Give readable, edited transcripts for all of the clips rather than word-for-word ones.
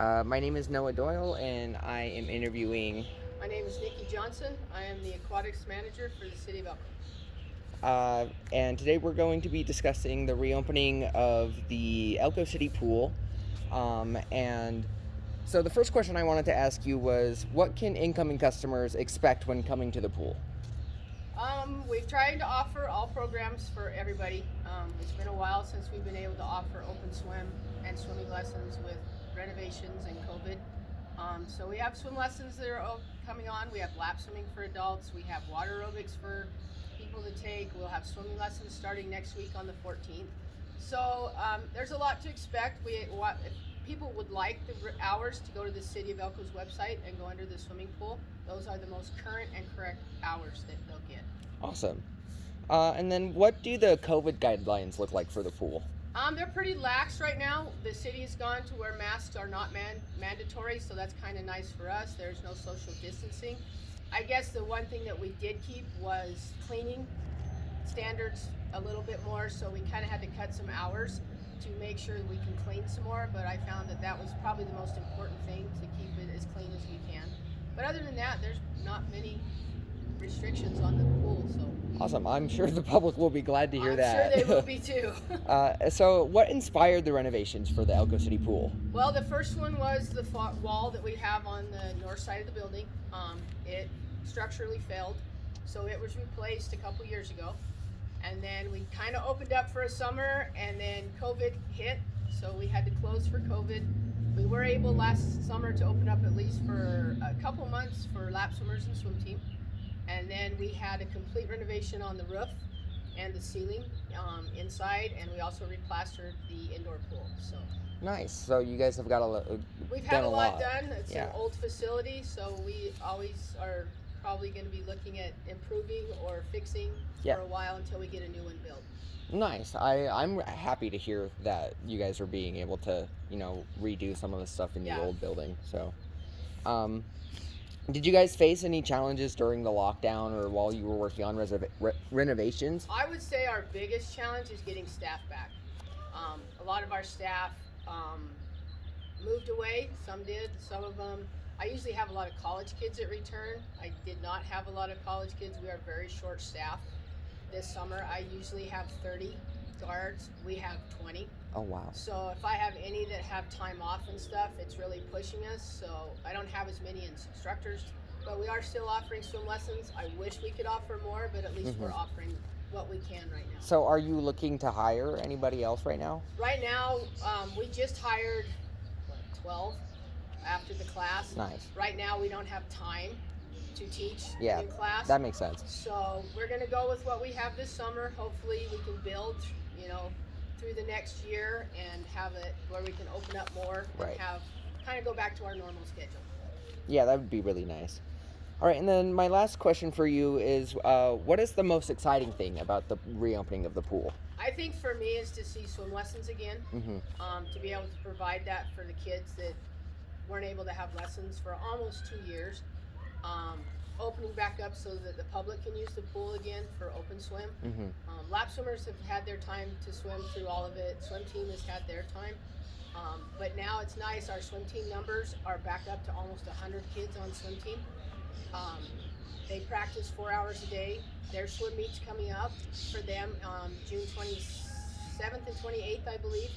My name is Noah Doyle, and I am interviewing. My name is Nikki Johnson. I am the Aquatics Manager for the City of Elko. And today we're going to be discussing the reopening of the Elko City Pool. And so the first question I wanted to ask you was, what can incoming customers expect when coming to the pool? We've tried to offer all programs for everybody. It's been a while since we've been able to offer open swim and swimming lessons with renovations and COVID. So we have swim lessons that are coming on. We have lap swimming for adults. We have water aerobics for people to take. We'll have swimming lessons starting next week on the 14th. So there's a lot to expect. If people would like the hours to go to the City of Elko's website and go under the swimming pool, those are the most current and correct hours that they'll get. Awesome. And then what do the COVID guidelines look like for the pool? They're pretty lax right now. The city has gone to where masks are not mandatory, so that's kind of nice for us. There's no social distancing. I guess the one thing that we did keep was cleaning standards a little bit more, so we kind of had to cut some hours to make sure that we can clean some more, but I found that that was probably the most important thing, to keep it as clean as we can. But other than that, there's not many restrictions on the pool, so. Awesome. I'm sure the public will be glad to hear that. I'm sure they will be too. So what inspired the renovations for the Elko City Pool? Well, the first one was the wall that we have on the north side of the building. It structurally failed, so it was replaced a couple years ago. And then we kind of opened up for a summer, and then COVID hit, so we had to close for COVID. We were able last summer to open up at least for a couple months for lap swimmers and swim team. And then we had a complete renovation on the roof and the ceiling inside, and we also replastered the indoor pool. So nice. So you guys have got we've had a lot done. It's an old facility, so we always are probably going to be looking at improving or fixing for a while until we get a new one built. Nice. I'm happy to hear that you guys are being able to, redo some of the stuff in the old building. So, did you guys face any challenges during the lockdown or while you were working on renovations? I would say our biggest challenge is getting staff back. A lot of our staff moved away. Some did. Some of them. I usually have a lot of college kids that return. I did not have a lot of college kids. We are very short staffed. This summer, I usually have 30 guards. We have 20. Oh, wow. So if I have any that have time off and stuff, it's really pushing us. So I don't have as many instructors, but we are still offering swim lessons. I wish we could offer more, but at least we're offering what we can right now. So are you looking to hire anybody else right now? Right now, we just hired 12 after the class. Nice. Right now, we don't have time to teach in class. That makes sense. So we're going to go with what we have this summer. Hopefully we can build, through the next year and have it where we can open up more and have kind of go back to our normal schedule. Yeah, that would be really nice. All right, and then my last question for you is, what is the most exciting thing about the reopening of the pool? I think for me is to see swim lessons again, to be able to provide that for the kids that weren't able to have lessons for almost 2 years. Opening back up so that the public can use the pool again for open swim. Lap swimmers have had their time to swim through all of it. Swim team has had their time. But now it's nice. Our swim team numbers are back up to almost 100 kids on swim team. They practice 4 hours a day. Their swim meet's coming up for them June 27th and 28th, I believe.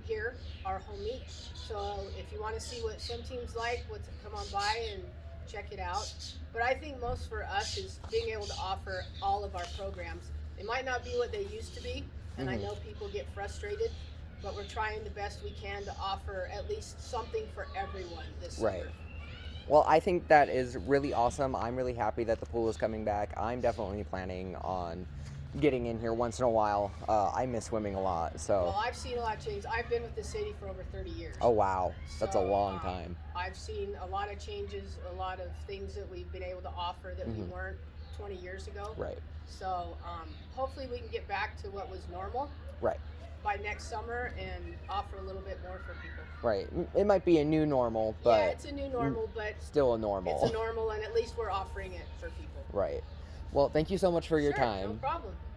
Here, our home meet. So if you want to see what swim team's like, come on by and check it out. But I think most for us is being able to offer all of our programs. They might not be what they used to be, and I know people get frustrated, but we're trying the best we can to offer at least something for everyone this summer. Right. Well, I think that is really awesome. I'm really happy that the pool is coming back. I'm definitely planning on getting in here once in a while. I miss swimming a lot, so. Well, I've seen a lot of changes. I've been with the city for over 30 years. Oh, wow. That's a long time. I've seen a lot of changes, a lot of things that we've been able to offer that we weren't 20 years ago. Right. So hopefully we can get back to what was normal. Right. By next summer and offer a little bit more for people. Right. It might be a new normal, but. Yeah, it's a new normal, but. Still a normal. It's a normal, and at least we're offering it for people. Right. Well, thank you so much for your Sure, time. no problem.